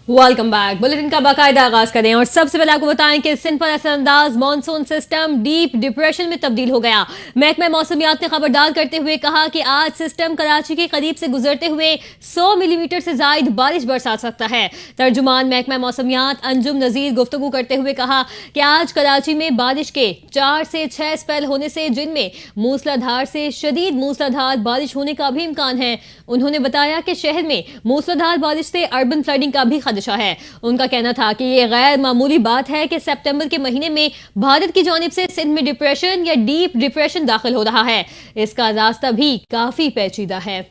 Welcome back. Bulletin का बाकायदा आगाज करें और सबसे पहले आपको बताएं कि सिंध पर असरअंदाज मानसून सिस्टम डीप डिप्रेशन में तब्दील हो गया। महकमा मौसमियात ने खबरदार करते हुए कहा कि आज सिस्टम कराची के करीब से गुजरते हुए 100 मिलीमीटर से जायद बारिश बरसा सकता है। तर्जुमान महकमा मौसमियात अंजुम नजीर गुफ्तगू करते हुए कहा कि आज कराची में बारिश के 4 से 6 स्पेल होने से, जिनमें मूसलाधार से शदीद मूसलाधार बारिश होने का भी इम्कान है। उन्होंने बताया कि शहर में मूसलाधार बारिश से अर्बन फ्लडिंग का भी खदशा है। उनका कहना था कि ये गैर मामूली बात है कि सितंबर के महीने में भारत की जानिब से सिंध में डिप्रेशन या डीप डिप्रेशन दाखिल हो रहा है। इसका रास्ता भी काफी पेचीदा है।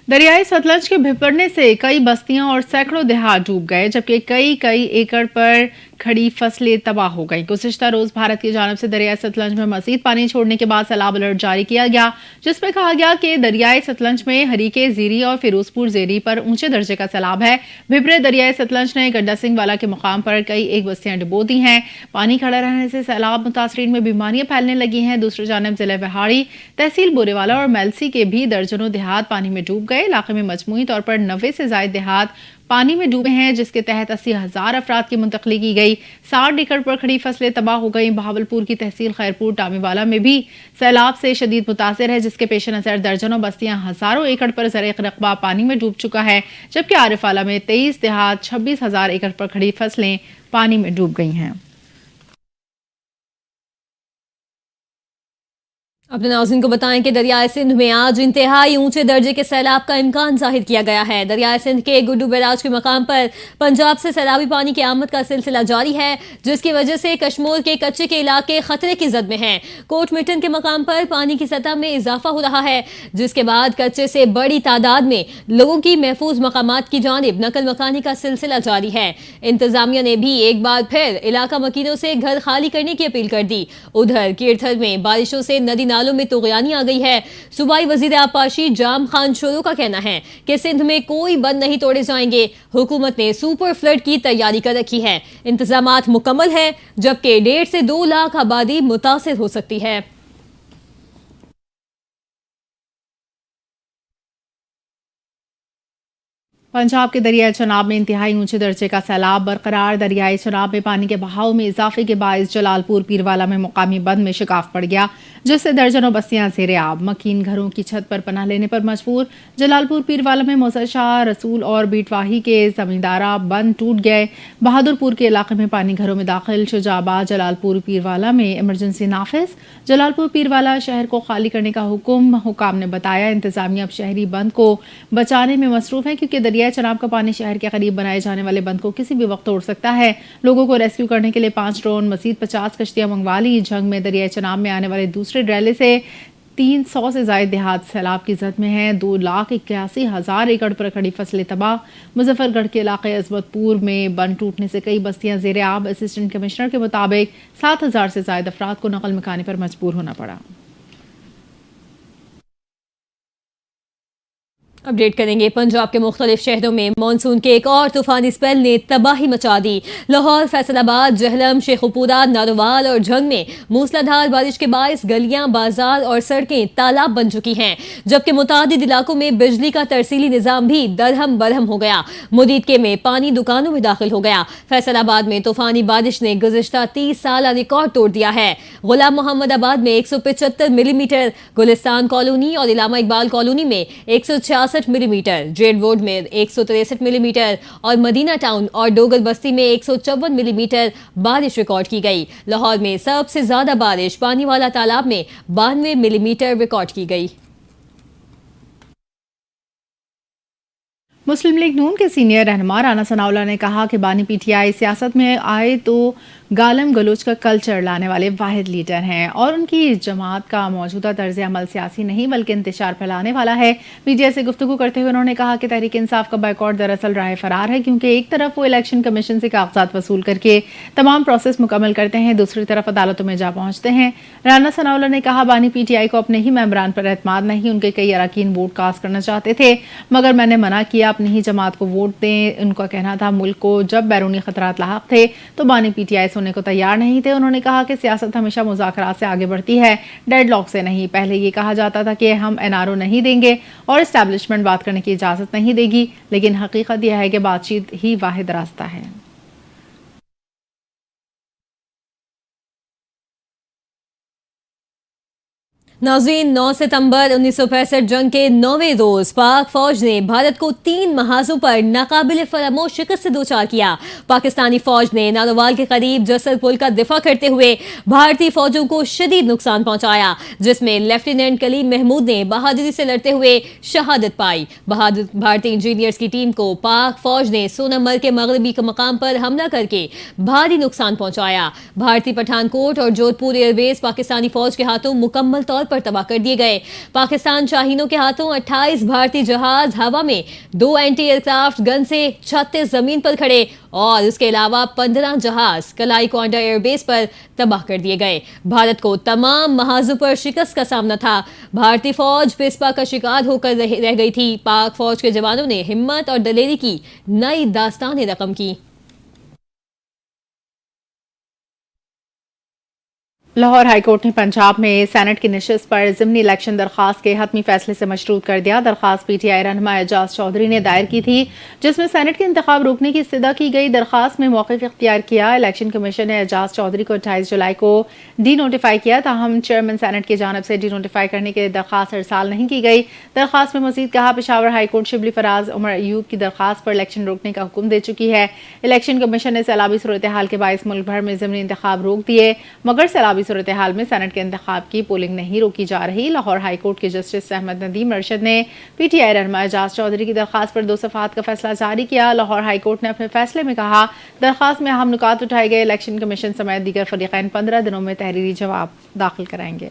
दरियाई सतलज के भिपड़ने से कई बस्तियां और सैकड़ों देहात डूब गए, जबकि कई एकड़ पर खड़ी फसलें तबाह हो गईं। गुज़िश्ता रोज भारत की जानिब से दरियाई सतलज में मजीद पानी छोड़ने के बाद सैलाब अलर्ट जारी किया गया, जिसमें कहा गया कि दरियाई सतलज में हरीके जीरी और फिरोजपुर जेरी पर ऊंचे दर्जे का सैलाब है। भिपरे दरियाई सतलज ने गड्डा सिंह वाला के मुकाम पर कई एक बस्तियां डुबो दी हैं। पानी खड़ा रहने से सैलाब मुतासरीन में बीमारियां फैलने लगी हैं। दूसरी जानिब जिले बिहाड़ी, तहसील बोरेवाला और मेलसी के भी दर्जनों देहात पानी में डूब गए। इलाके में मजमूई तौर पर 90 से ज्यादा देहात पानी में डूबे हैं, जिसके तहत 80,000 अफराद की मुंतकली की गई। 60 एकड़ पर खड़ी फसलें तबाह हो गई। बहावलपुर की तहसील खैरपुर टामीवाला में भी सैलाब से शदीद मुतासिर है, जिसके पेश नजर दर्जनों बस्तियां हजारों एकड़ पर ज़र-ए रकबा पानी में डूब चुका है, जबकि आरिफाला में 23 देहात 26,000 एकड़ पर खड़ी फसलें पानी में डूब गई हैं। अपने नाज़रीन को बताएं कि दरियाए सिंध में आज इंतहाई ऊंचे दर्जे के सैलाब का इम्कान जाहिर किया गया है। दरियाए सिंध के गुड्डू बैराज के मकाम पर पंजाब से सैलाबी पानी की आमद का सिलसिला जारी है, जिसकी वजह से कश्मोर के कच्चे के इलाके खतरे की जद में हैं। कोट मिटन के मकाम पर पानी की सतह में इजाफा हो रहा है, जिसके बाद कच्चे से बड़ी तादाद में लोगों की महफूज मकामात की जानिब नकल मकानी का सिलसिला जारी है। इंतजामिया ने भी एक बार फिर इलाका मकीनों से घर खाली करने की अपील कर दी। उधर कीरथल में बारिशों से नदी नालों में तुगयानी आ गई है। सूबाई वजीर आपाशी जाम खान शोरो का कहना है कि सिंध में कोई बंद नहीं तोड़े जाएंगे। हुकूमत ने सुपर फ्लड की तैयारी कर रखी है। इंतजामात मुकम्मल है, जबकि 1.5 से 2 लाख आबादी मुतासिर हो सकती है। पंजाब के दरियाई चनाब में इंतहाई ऊंचे दर्जे का सैलाब बरकरार। दरियाई चनाब में पानी के बहाव में इजाफे के बायस जलालपुर पीरवाला में मुकामी बंद में शिकाफ पड़ गया, जिससे दर्जनों बस्तियां ज़ेरे आब। मकीन घरों की छत पर पनाह लेने पर मजबूर। जलालपुर पीरवाला में मोहसिन शाह, रसूल और बीटवाही के जमींदारा बंद टूट गए। बहादुरपुर के इलाके में पानी घरों में दाखिल। शुजाबाद, जलालपुर पीरवाला में इमरजेंसी नाफिज। जलालपुर पीरवाला शहर को खाली करने का हुकाम ने बताया। इंतजामिया अब शहरी बंद को बचाने में मसरूफ है, क्योंकि दरियाई चनाब का पानी शहर के करीब बनाए जाने वाले बंद को किसी भी वक्त तोड़ सकता है। लोगों को रेस्क्यू करने के लिए 5 ड्रोन, मजीद 50 कश्तियां मंगवा ली। जंग में दरियाई चनाब में आने वाले दूसरे ड्रेले से 300 से ज्यादा देहात सैलाब की जद में हैं। 2,81,000 एकड़ पर खड़ी फसलें तबाह। मुजफ्फरगढ़ के इलाके अजमतपुर में बंद टूटने से कई बस्तियां ज़ेरे आब। असिस्टेंट कमिश्नर के मुताबिक 7,000 से ज्यादा अफराद को नकल मकानी पर मजबूर होना पड़ा। अपडेट करेंगे। पंजाब के मुख्तलिफ शहरों में मानसून के एक और तूफानी स्पेल ने तबाही मचा दी। लाहौर, फैसलाबाद, जहलम, शेखुपुरा, नारोवाल और झंग में मूसलाधार बारिश के बायस गलियां, बाजार और सड़कें तालाब बन चुकी हैं, जबकि मुतादिद इलाकों में बिजली का तरसीली निजाम भी दरहम बरहम हो गया। मुदीदके में पानी दुकानों में दाखिल हो गया। फैसलाबाद में तूफानी बारिश ने गुज़िश्ता 30 साल रिकॉर्ड तोड़ दिया है। गुलाम मोहम्मदाबाद में 175 मिलीमीटर, गुलिस्तान कॉलोनी और इलामा इकबाल कॉलोनी में 166 मिलीमीटर, जेड रोड में 163 मिलीमीटर और मदीना टाउन और डोगल बस्ती में 154 मिलीमीटर बारिश रिकॉर्ड की गई। लाहौर में सबसे ज्यादा बारिश पानी वाला तालाब में 92 मिलीमीटर रिकॉर्ड की गई। मुस्लिम लीग नून के सीनियर रहनुमा राना सनाउल्लाह ने कहा कि बानी पीटीआई सियासत में आए तो गालम गलोच का कल्चर लाने वाले वाहिद लीडर हैं और उनकी जमात का मौजूदा तर्ज अमल सियासी नहीं बल्कि इंतशार फैलाने वाला है। मीडिया से गुफ्तगू करते हुए उन्होंने कहा कि तहरीक इंसाफ का बाइकॉट दरअसल राह फरार है, क्योंकि एक तरफ वो इलेक्शन कमीशन से कागजात वसूल करके तमाम प्रोसेस मुकम्मल करते हैं, दूसरी तरफ अदालतों में जा पहुंचते हैं। राना सनाउल्लाह ने कहा, बानी पीटीआई को अपने ही मेंबरान पर एतमाद नहीं, उनके कई अरकान वोट कास्ट करना चाहते थे, मगर मैंने मना किया। اپنی ہی جماعت کو ووٹ دیں. ان کا کہنا تھا ملک کو جب بیرونی خطرات لاحق تھے تو بانی پی ٹی آئی سننے کو تیار نہیں تھے. انہوں نے کہا کہ سیاست ہمیشہ مذاکرات سے آگے بڑھتی ہے, ڈیڈ لاک سے نہیں. پہلے یہ کہا جاتا تھا کہ ہم این آر او نہیں دیں گے اور اسٹیبلشمنٹ بات کرنے کی اجازت نہیں دے گی, لیکن حقیقت یہ ہے کہ بات چیت ہی واحد راستہ ہے. ناظرین, 9 ستمبر 1965 جنگ کے 9ویں روز پاک فوج نے بھارت کو 3 محاذوں پر ناقابل فراموش شکست سے دوچار کیا. پاکستانی فوج نے نانوال کے قریب جسر پل کا دفاع کرتے ہوئے بھارتی فوجوں کو شدید نقصان پہنچایا, جس میں لیفٹیننٹ کلیم محمود نے بہادری سے لڑتے ہوئے شہادت پائی. بھارتی انجینئرز کی ٹیم کو پاک فوج نے سونامر کے مغربی مقام پر حملہ کر کے بھاری نقصان پہنچایا. بھارتی پٹھان کوٹ اور جودھ پور ایئر بیس پاکستانی فوج کے ہاتھوں مکمل طور پر تباہ کر دیے گئے. پاکستان شاہینوں کے ہاتھوں 28 بھارتی جہاز ہوا میں, 2 اینٹی ایئر کرافٹ گن سے 36 زمین پر کھڑے اور اس کے علاوہ 15 جہاز کلائی کوانڈا ایئر بیس پر تباہ کر دیے گئے. بھارت کو تمام محاذوں پر شکست کا سامنا تھا. بھارتی فوج پسپا کا شکار ہو کر رہ گئی تھی. پاک فوج کے جوانوں نے ہمت اور دلیری کی نئی داستانیں رقم کی. لاہور ہائی کورٹ نے پنجاب میں سینٹ کی نشست پر ضمنی الیکشن درخواست کے حتمی فیصلے سے مشروط کر دیا. درخواست پی ٹی آئی رہنما اعجاز چودھری نے دائر کی تھی, جس میں سینٹ کے انتخاب روکنے کی استدعا کی گئی. درخواست میں موقف اختیار کیا. الیکشن کمیشن نے اعجاز چودھری کو 28 جولائی کو ڈی نوٹیفائی کیا, تاہم چیئرمین سینٹ کی جانب سے ڈی نوٹیفائی کرنے کے درخواست ارسال نہیں کی گئی. درخواست میں مزید کہا پشاور ہائی کورٹ شبلی فراز عمر ایوب کی درخواست پر الیکشن روکنے کا حکم دے چکی ہے. الیکشن کمیشن نے سیلابی صورتحال کے باعث ملک بھر میں ضمنی انتخاب روک دیے, مگر سیلابی صورتحال میں سینٹ کے انتخاب کی پولنگ نہیں روکی جا رہی. لاہور ہائی کورٹ کے جسٹس احمد ندیم ارشد نے پی ٹی آئی رہنما اعجاز چودھری کی درخواست پر 2 صفحات کا فیصلہ جاری کیا. لاہور ہائی کورٹ نے اپنے فیصلے میں کہا درخواست میں اہم نکات اٹھائے گئے. الیکشن کمیشن سمیت دیگر فریقین 15 دنوں میں تحریری جواب داخل کرائیں گے.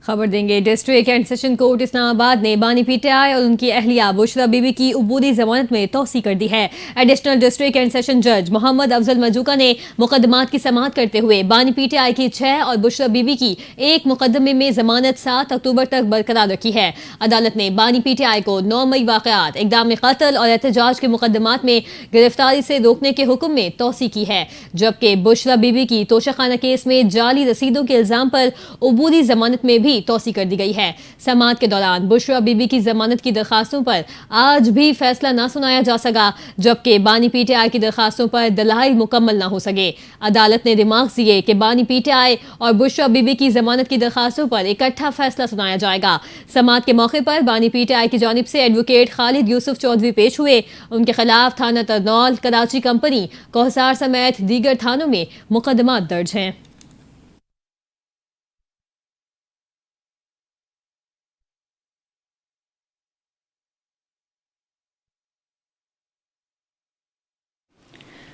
خبر دیں گے. ڈسٹرکٹ اینڈ سیشن کورٹ اسلام آباد نے بانی پی ٹی آئی اور ان کی اہلیہ بشرا بی بی کی عبوری ضمانت میں توسیع کر دی ہے. ایڈیشنل ڈسٹرکٹ اینڈ سیشن جج محمد افضل مجوکا نے مقدمات کی سماعت کرتے ہوئے بانی پی ٹی آئی کی 6 اور بشرا بی بی کی 1 مقدمے میں ضمانت 7 اکتوبر تک برقرار رکھی ہے. عدالت نے بانی پی ٹی آئی کو 9 مئی واقعات, اقدام قتل اور احتجاج کے مقدمات میں گرفتاری سے روکنے کے حکم میں توسیع کی ہے, جبکہ بشرا بی بی کی توشہ خانہ کیس میں جعلی رسیدوں کے الزام پر عبوری ضمانت میں بھی توسیع کر دی گئی ہے. سماعت کے دوران بشرا بی بی کی ضمانت کی درخواستوں پر آج بھی فیصلہ نہ سنایا جا سکا, جبکہ بانی پی ٹی آئی کی درخواستوں پر دلائل مکمل نہ ہو سکے. عدالت نے ریمارکس دیے کہ بانی پی ٹی آئی اور بشرا بی بی کی ضمانت کی درخواستوں پر اکٹھا فیصلہ سنایا جائے گا. سماعت کے موقع پر بانی پی ٹی آئی کی جانب سے ایڈوکیٹ خالد یوسف چودھری پیش ہوئے. ان کے خلاف تھانہ ترنول, کراچی کمپنی, کوہسار سمیت دیگر تھانوں میں مقدمات درج ہیں.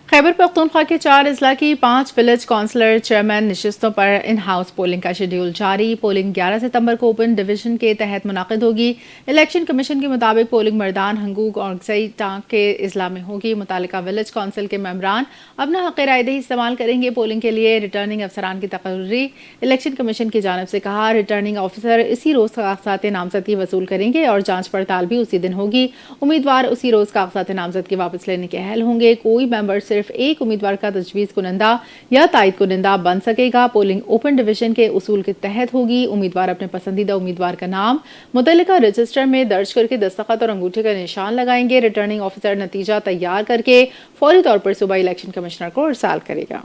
خیبر پختونخوا کے 4 اضلاع کی 5 ولیج کونسلر چیئرمین نشستوں پر ان ہاؤس پولنگ کا شیڈیول جاری. پولنگ 11 ستمبر کو اوپن ڈویژن کے تحت منعقد ہوگی. الیکشن کمیشن کے مطابق پولنگ مردان, ہنگوگ اور گزئی ٹانک کے اضلاع میں ہوگی. متعلقہ ولیج کونسل کے ممبران اپنا حق رائے دہی استعمال کریں گے. پولنگ کے لیے ریٹرننگ افسران کی تقرری الیکشن کمیشن کی جانب سے کہا. ریٹرننگ افسر اسی روز کاغذات نامزدگی وصول کریں گے اور جانچ پڑتال بھی اسی دن ہوگی. امیدوار اسی روز کاغذات نامزدگی واپس لینے کے اہل ہوں گے. کوئی ممبر صرف ایک امیدوار کا تجویز کنندہ یا تائید کنندہ بن سکے گا. پولنگ اوپن ڈویژن کے اصول کے تحت ہوگی. امیدوار اپنے پسندیدہ امیدوار کا نام متعلقہ رجسٹر میں درج کر کے دستخط اور انگوٹھے کا نشان لگائیں گے. ریٹرننگ آفیسر نتیجہ تیار کر کے فوری طور پر صوبائی الیکشن کمشنر کو ارسال کرے گا.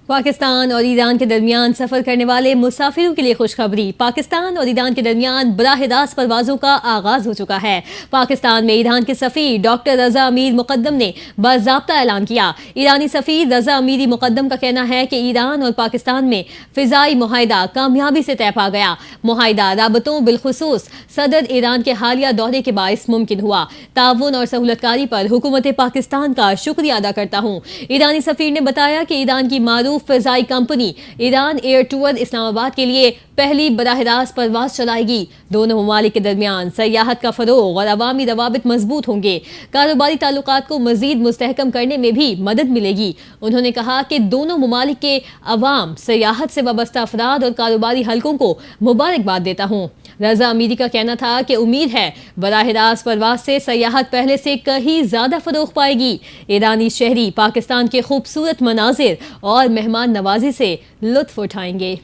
پاکستان اور ایران کے درمیان سفر کرنے والے مسافروں کے لیے خوشخبری. پاکستان اور ایران کے درمیان براہ راست پروازوں کا آغاز ہو چکا ہے. پاکستان میں ایران کے سفیر ڈاکٹر رضا امیر مقدم نے باضابطہ اعلان کیا. ایرانی سفیر رضا امیری مقدم کا کہنا ہے کہ ایران اور پاکستان میں فضائی معاہدہ کامیابی سے طے پا گیا. معاہدہ رابطوں بالخصوص صدر ایران کے حالیہ دورے کے باعث ممکن ہوا. تعاون اور سہولت کاری پر حکومت پاکستان کا شکریہ ادا کرتا ہوں. ایرانی سفیر نے بتایا کہ ایران کی معروف معروف فضائی کمپنی ایران ایئر ٹور اسلام آباد کے لیے پہلی براہ راست پرواز چلائے گی۔ دونوں ممالک کے درمیان سیاحت کا فروغ اور عوامی روابط مضبوط ہوں گے۔ کاروباری تعلقات کو مزید مستحکم کرنے میں بھی مدد ملے گی۔ انہوں نے کہا کہ دونوں ممالک کے عوام، سیاحت سے وابستہ افراد اور کاروباری حلقوں کو مبارکباد دیتا ہوں۔ رضا امیری کا کہنا تھا کہ امید ہے براہ راست پرواز سے سیاحت پہلے سے کہیں زیادہ فروغ پائے گی۔ ایرانی شہری پاکستان کے خوبصورت مناظر اور مہمان نوازی سے لطف اٹھائیں گے۔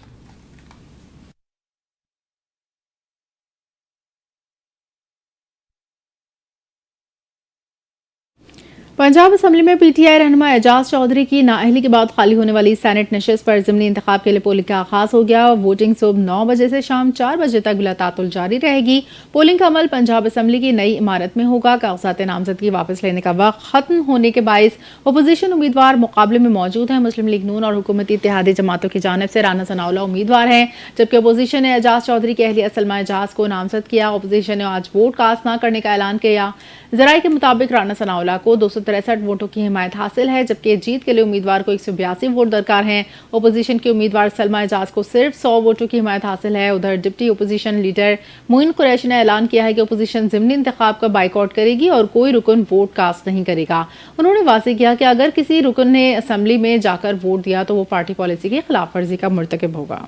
پنجاب اسمبلی میں پی ٹی آئی رہنما اعجاز چودھری کی نااہلی کے بعد خالی ہونے والی سینٹ نشست پر ضمنی انتخاب کے لیے پولنگ کا آغاز ہو گیا۔ ووٹنگ صبح 9 بجے سے شام 4 بجے تک بلا تعطل جاری رہے گی۔ پولنگ کا عمل پنجاب اسمبلی کی نئی عمارت میں ہوگا۔ کاغذات نامزدگی واپس لینے کا وقت ختم ہونے کے باعث اپوزیشن امیدوار مقابلے میں موجود ہیں۔ مسلم لیگ نون اور حکومتی اتحادی جماعتوں کی جانب سے رانا ثناء اللہ امیدوار ہیں، جبکہ اپوزیشن نے اعجاز چودھری کی اہلیہ سلمہ اعجاز کو نامزد کیا۔ اپوزیشن نے آج ووٹ کاسٹ نہ کرنے کا اعلان کیا۔ ذرائع کے مطابق رانا ثناء اللہ کو 263 ووٹوں کی حمایت حاصل ہے، جبکہ جیت کے لیے امیدوار کو 182 ووٹ درکار ہیں۔ اپوزیشن کے امیدوار سلمہ اعجاز کو صرف 100 ووٹوں کی حمایت حاصل ہے۔ ادھر ڈپٹی اپوزیشن لیڈر معین قریشی نے اعلان کیا ہے کہ اپوزیشن ضمنی انتخاب کا بائیکاٹ کرے گی اور کوئی رکن ووٹ کاسٹ نہیں کرے گا۔ انہوں نے واضح کیا کہ اگر کسی رکن نے اسمبلی میں جا کر ووٹ دیا تو وہ پارٹی پالیسی کی خلاف ورزی کا مرتکب ہوگا۔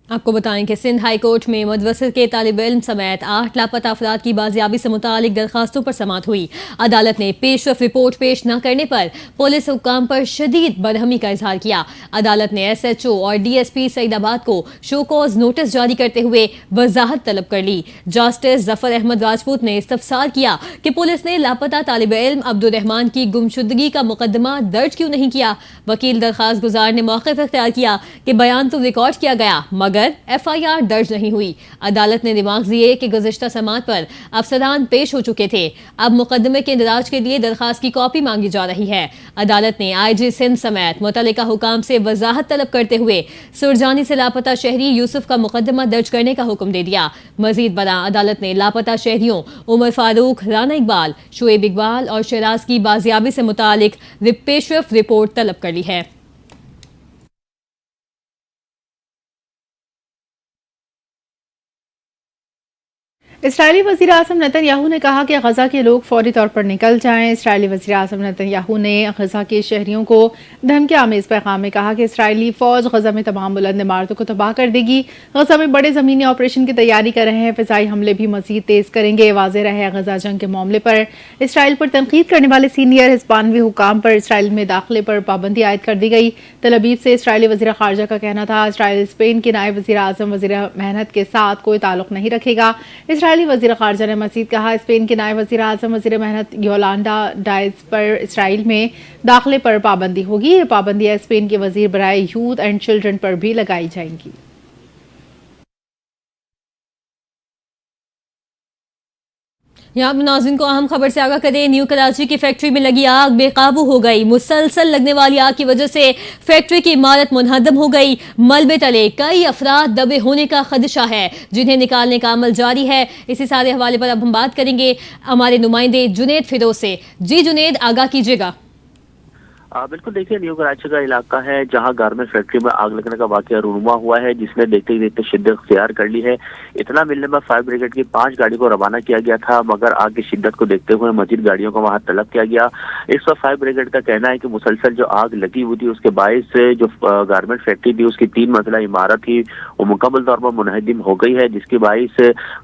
آپ کو بتائیں کہ سندھ ہائی کورٹ میں مدرسے کے طالب علم سمیت 8 لاپتہ افراد کی بازیابی سے متعلق درخواستوں پر سماعت ہوئی۔ عدالت نے پیش رفت رپورٹ پیش نہ کرنے پر پولیس حکام پر شدید برہمی کا اظہار کیا۔ عدالت نے ایس ایچ او اور ڈی ایس پی سعید آباد کو شو کوز نوٹس جاری کرتے ہوئے وضاحت طلب کر لی۔ جسٹس ظفر احمد راجپوت نے استفسار کیا کہ پولیس نے لاپتہ طالب علم عبدالرحمان کی گمشدگی کا مقدمہ درج کیوں نہیں کیا۔ وکیل درخواست گزار نے موقف اختیار کیا کہ بیان تو ریکارڈ کیا گیا مگر ایف آئی آر درج نہیں ہوئی۔ عدالت نے دماغ دیے کہ گزشتہ سماعت پر افسران پیش ہو چکے تھے، اب مقدمے کے اندراج کے لیے درخواست کی کاپی مانگی جا رہی ہے۔ عدالت نے آئی جی سندھ سمیت متعلقہ حکام سے وضاحت طلب کرتے ہوئے سرجانی سے لاپتہ شہری یوسف کا مقدمہ درج کرنے کا حکم دے دیا۔ مزید برآں عدالت نے لاپتہ شہریوں عمر فاروق، رانا اقبال، شعیب اقبال اور شیراز کی بازیابی سے متعلق پیش رفت رپورٹ طلب کر لی ہے۔ اسرائیلی وزیر اعظم نیتن یاہو نے کہا کہ غزہ کے لوگ فوری طور پر نکل جائیں۔ اسرائیلی وزیر اعظم نیتن یاہو نے غزہ کے شہریوں کو دھمکی آمیز پیغام میں کہا کہ اسرائیلی فوج غزہ میں تمام بلند عمارتوں کو تباہ کر دے گی۔ غزہ میں بڑے زمینی آپریشن کی تیاری کر رہے ہیں، فضائی حملے بھی مزید تیز کریں گے۔ واضح رہے غزہ جنگ کے معاملے پر اسرائیل پر تنقید کرنے والے سینئر ہسپانوی حکام پر اسرائیل میں داخلے پر پابندی عائد کر دی گئی۔ تل ابیب سے اسرائیلی وزیر خارجہ کا کہنا تھا اسرائیل اسپین کے نائب وزیر اعظم وزیر محنت کے ساتھ کوئی تعلق نہیں رکھے گا۔ اسرائیلی وزیر خارجہ نے مزید کہا اسپین کے نائب وزیر اعظم وزیر محنت یولانڈا ڈائز پر اسرائیل میں داخلے پر پابندی ہوگی۔ یہ پابندیاں اسپین کے وزیر برائے یوتھ اینڈ چلڈرن پر بھی لگائی جائیں گی۔ یہاں ناظرین کو اہم خبر سے آگاہ کریں، نیو کراچی کی فیکٹری میں لگی آگ بے قابو ہو گئی۔ مسلسل لگنے والی آگ کی وجہ سے فیکٹری کی عمارت منہدم ہو گئی۔ ملبے تلے کئی افراد دبے ہونے کا خدشہ ہے، جنہیں نکالنے کا عمل جاری ہے۔ اسی سارے حوالے پر اب ہم بات کریں گے ہمارے نمائندے جنید فیروز سے۔ جی جنید، آگاہ کیجیے گا۔ بالکل، دیکھیے نیو کراچی کا علاقہ ہے جہاں گارمنٹ فیکٹری میں آگ لگنے کا واقعہ رونما ہوا ہے، جس نے دیکھتے ہی دیکھتے شدت اختیار کر لی ہے۔ اطلاع ملنے میں فائر بریگیڈ کی 5 گاڑی کو روانہ کیا گیا تھا، مگر آگ کی شدت کو دیکھتے ہوئے مزید گاڑیوں کو وہاں طلب کیا گیا۔ اس وقت فائر بریگیڈ کا کہنا ہے کہ مسلسل جو آگ لگی ہوئی تھی اس کے باعث جو گارمنٹ فیکٹری تھی اس کی 3 منزلہ عمارت تھی وہ مکمل طور پر منہدم ہو گئی ہے، جس کے باعث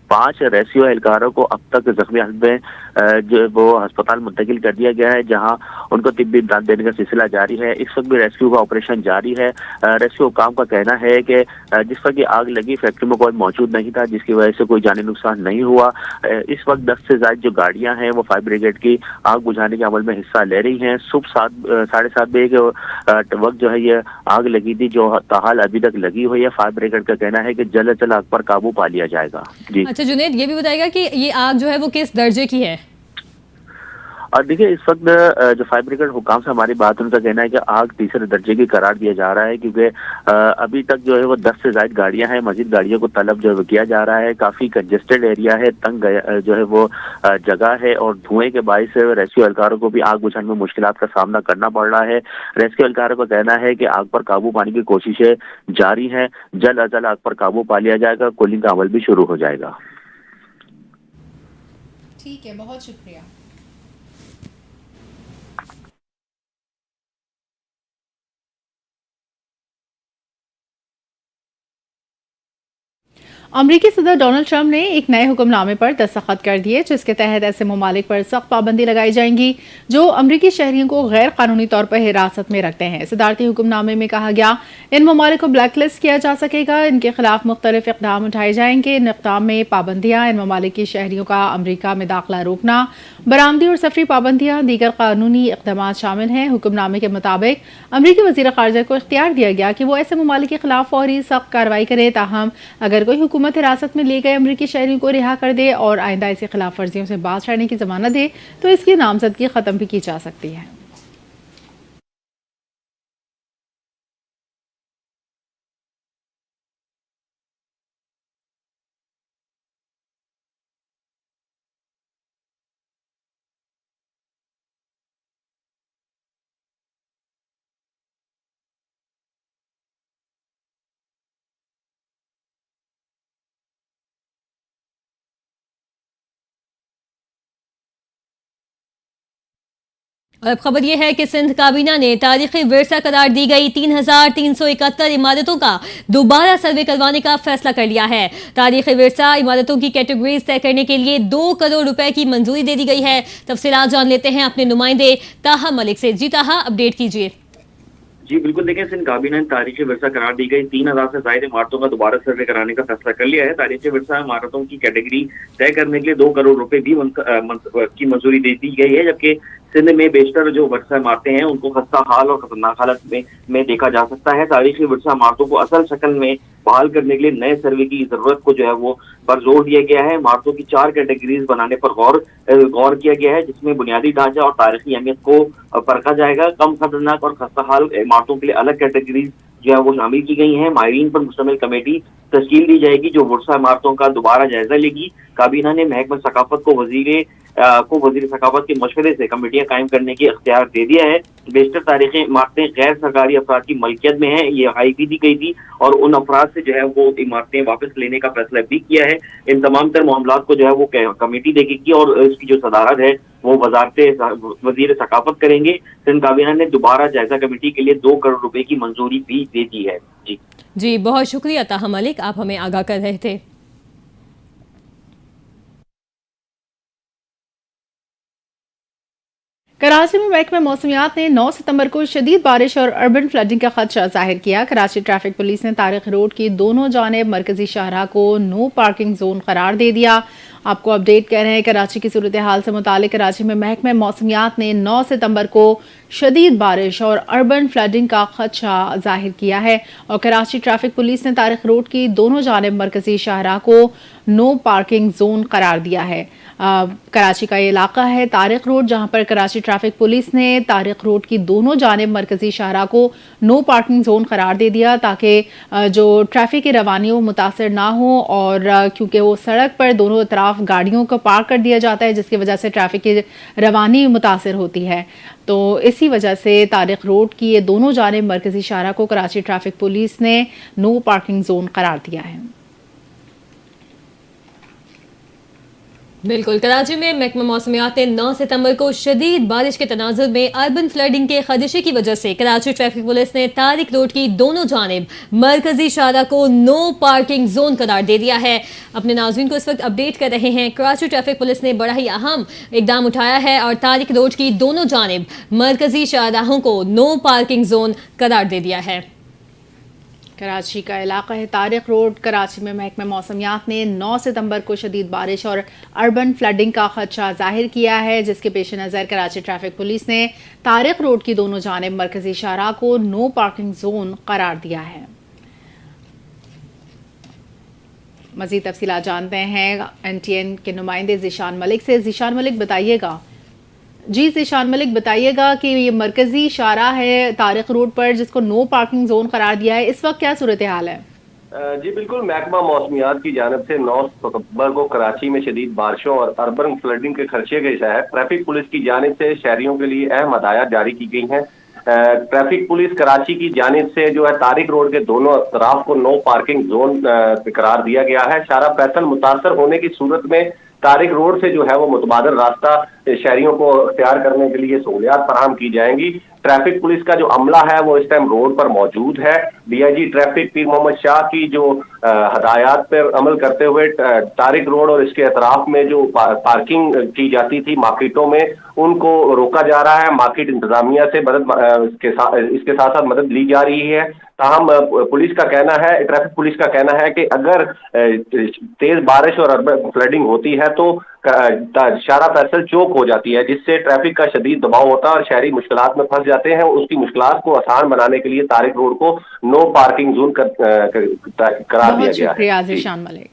5 ریسکیو اہلکاروں کو اب تک زخمی حالت میں جو وہ ہسپتال منتقل کر دیا گیا ہے، جہاں ان کو طبی امداد دینے کا سلسلہ جاری ہے۔ اس وقت بھی ریسکیو کا آپریشن جاری ہے۔ ریسکیو حکام کا کہنا ہے کہ جس وقت یہ آگ لگی فیکٹری میں کوئی موجود نہیں تھا، جس کی وجہ سے کوئی جانی نقصان نہیں ہوا۔ اس وقت 10 سے زائد جو گاڑیاں ہیں وہ فائر بریگیڈ کی آگ بجھانے کے عمل میں حصہ لے رہی ہیں۔ صبح 7:30 بجے کے وقت جو ہے یہ آگ لگی تھی، جو تاحال ابھی تک لگی ہوئی ہے۔ فائر بریگیڈ کا کہنا ہے کہ جلد از جلد آگ پر قابو پا لیا جائے گا۔ جی اچھا جنید، یہ بھی بتائے گا کہ یہ آگ جو ہے وہ کس درجے کی ہے؟ और देखिए इस वक्त जो फायर ब्रिगेड हुकाम से हमारी बात, उनका कहना है कि आग तीसरे दर्जे की करार दिया जा रहा है, क्योंकि अभी तक जो है वो 10 से ज्यादा गाड़ियां हैं, मजीद गाड़ियों को तलब जो है वो किया जा रहा है। काफी कंजेस्टेड एरिया है, तंग जो है वो जगह है, और धुएं के बायस रेस्क्यू एहलकारों को भी आग बुझाने में मुश्किलात का सामना करना पड़ रहा है। रेस्क्यू एहलकारों का कहना है कि आग पर काबू पाने की कोशिशें जारी हैं, जल्द अज जल्द आग पर काबू पा लिया जाएगा, कूलिंग का अमल भी शुरू हो जाएगा। ठीक है, बहुत शुक्रिया। अमरीकी सदर डोनाल्ड ट्रंप ने एक नए हुक्मनामे पर दस्तखत कर दिए, जिसके तहत ऐसे ममालिक पर सख्त पाबंदी लगाई जाएंगी जो अमरीकी शहरियों को गैर कानूनी तौर पर हिरासत में रखते हैं। सदारती हुक्मनामे में कहा गया, इन ममालिक को ब्लैक लिस्ट किया जा सकेगा, इनके खिलाफ मुख्तलिफ इक़दाम उठाए जाएंगे। इन इक़दाम में पाबंदियाँ, इन ममालिक की शहरियों का अमरीका में दाखिला रोकना, बरामदी और सफरी पाबंदियाँ, दीगर कानूनी इक़दाम शामिल हैं। हुक्मनामे के मुताबिक अमरीकी वज़ीर ख़ारिजा को इख्तियार दिया गया कि वो ऐसे ममालिक के खिलाफ फौरी सख्त कार्रवाई करे, ताहम अगर कोई हुकूमत हिरासत में लिए गए अमरीकी शहरियों को रिहा कर दे और आइंदा ऐसी खिलाफ वर्जियों से बाज रहने की जमानत दे तो इसकी नामजदगी खत्म भी की जा सकती है। और अब खबर यह है कि सिंध काबीना ने तारीखी विरसा करार दी गई 3,371 इमारतों का दोबारा सर्वे करवाने का फैसला कर लिया है। तारीखी विरसा इमारतों की कैटेगरीज तय करने के लिए 2 करोड़ रुपए की मंजूरी दे दी गई है। तफसीलात जान लेते हैं अपने नुमाइंदे ताहा मलिक से। जी ताहा, अपडेट कीजिए। जी बिल्कुल, देखें, सिंध काबीना ने तारीखी विरसा करार दी गई 3,000 से ज्यादा इमारतों का दोबारा सर्वे कराने का फैसला कर लिया है। तारीखी विरसा इमारतों की कैटेगरी तय करने के लिए 2 करोड़ रुपए भी की मंजूरी दे दी गई है, जबकि सिंध में बेशतर जो विरसा इमारतें हैं उनको खस्ता हाल और खतरनाक हालत में देखा जा सकता है। तारीखी विरसा इमारतों को असल शक्ल में बहाल करने के लिए नए सर्वे की जरूरत को जो है वो पर जोर दिया गया है। इमारतों की 4 कैटेगरीज बनाने पर गौर किया गया है, जिसमें बुनियादी ढांचा और तारीखी अहमियत को परखा जाएगा। कम खतरनाक और खस्ताहाल इमारतों के लिए अलग कैटेगरीज जो है वो शामिल की गई हैं। माहिरीन पर मुश्तमिल कमेटी तश्कील दी जाएगी जो वर्षा इमारतों का दोबारा जायजा लेगी। काबीना ने महकमा सकाफत को वजीर सकाफत के मशवरे से कमेटियां कायम करने की इख्तियार दे दिया है। बेशतर तारीखी इमारतें गैर सरकारी अफराद की मलकियत में है, ये हाई भी दी गई थी और उन अफराद से जो है वो इमारतें वापस लेने का फैसला भी किया है। इन तमाम तर मामलात को जो है वो कमेटी देखेगी और इसकी जो सदारत है वो वजीर सकाफत करेंगे। सिंध काबीना ने दोबारा जायजा कमेटी के लिए 2 करोड़ रुपए की मंजूरी भी दे दी है। जी बहुत शुक्रिया ताहा मलिक, आप हमें आगाह कर रहे थे। कराची में महकमा मौसमियात ने 9 सितंबर को शदीद बारिश और अर्बन फ्लडिंग का खदशा जाहिर किया। कराची ट्रैफिक पुलिस ने तारिक रोड की दोनों जानिब मरकजी शाहराह को नो पार्किंग जोन करार दे दिया। आपको अपडेट कर रहे हैं कराची की सूरत हाल से मुतालिक। कराची में महकमा मौसमियात ने 9 सितंबर को शदीद बारिश और अर्बन फ्लडिंग का खदशा जाहिर किया है और कराची ट्रैफिक पुलिस ने तारिक रोड की दोनों जानिब मरकजी शाहराह को नो पार्किंग जोन करार दिया है। कराची का ये इलाका है तारिक रोड, जहां पर कराची ट्रैफिक पुलिस ने तारिक रोड की दोनों जानिब मरकजी शाहराह को नो पार्किंग जोन करार दे दिया ताकि जो ट्रैफिक की रवानी वो मुतासर ना हो और क्योंकि वो सड़क पर दोनों तरफ गाड़ियों को पार्क कर दिया जाता है जिसकी वजह से ट्रैफिक की रवानी मुतासर होती है। तो इसी वजह से तारिक रोड की ये दोनों जानिब मरकजी शाहराह को कराची ट्रैफिक पुलिस ने नो पार्किंग जोन करार दिया है। बिल्कुल, कराची में महकमा मौसमियात ने 9 सितंबर को शदीद बारिश के तनाजुर में अर्बन फ्लडिंग के खदशे की वजह से कराची ट्रैफिक पुलिस ने तारिक रोड की दोनों जानिब मरकजी शाहराह को नो पार्किंग जोन करार दे दिया है। अपने नाज़रीन को इस वक्त अपडेट कर रहे हैं, कराची ट्रैफिक पुलिस ने बड़ा ही अहम इकदाम उठाया है और तारिक रोड की दोनों जानिब मरकजी शाहराहों को नो पार्किंग जोन करार दे दिया है। कराची का इलाका है तारिक रोड। कराची में महकमा मौसमियात ने 9 सितंबर को शदीद बारिश और अर्बन फ्लडिंग का खदशा जाहिर किया है, जिसके पेश नज़र कराची ट्रैफिक पुलिस ने तारिक रोड की दोनों जानिब मरकजी शाहराह को नो पार्किंग जोन करार दिया है। मज़ीद तफसीलात जानते हैं NTN के नुमाइंदे ज़ीशान मलिक से। ज़ीशान मलिक, बताइएगा जी ज़ीशान मलिक, बताइएगा कि ये मरकजी इशारा है तारिक रोड पर जिसको नो पार्किंग जोन करार दिया है, इस वक्त क्या सूरत हाल है? जी बिल्कुल, महकमा मौसमियात की जानिब से 9 अक्टूबर को कराची में शदीद बारिशों और अर्बन फ्लडिंग के खदशे के तहत ट्रैफिक पुलिस की जानिब से शहरियों के लिए अहम हदायत जारी की गई हैं। ट्रैफिक पुलिस कराची की जानिब से जो है तारिक रोड के दोनों अतराफ को नो पार्किंग जोन करार दिया गया है। शारा फैसल मुतासर होने की सूरत में तारिक रोड से जो है वो मुतबादल रास्ता शहरियों को अख्तियार करने के लिए सहूलियात फराहम की जाएंगी। ट्रैफिक पुलिस का जो अमला है वो इस टाइम रोड पर मौजूद है। डीआईजी ट्रैफिक पीर मोहम्मद शाह की जो हदायत पर अमल करते हुए तारिक रोड और इसके अतराफ में जो पार्किंग की जाती थी मार्केटों में, उनको रोका जा रहा है। मार्केट इंतजामिया से मदद इसके साथ साथ मदद ली जा रही है। ताहम पुलिस का कहना है, ट्रैफिक पुलिस का कहना है कि अगर तेज बारिश और अर्बन फ्लडिंग होती है तो शारा फैसल चौक हो जाती है, जिससे ट्रैफिक का शदीद दबाव होता है और शहरी मुश्किलात में फंस जाते हैं। उसकी मुश्किलात को आसान बनाने के लिए तारिक रोड को नो पार्किंग जोन करार दिया बहुत गया है। शुक्रिया ज़ीशान मलिक।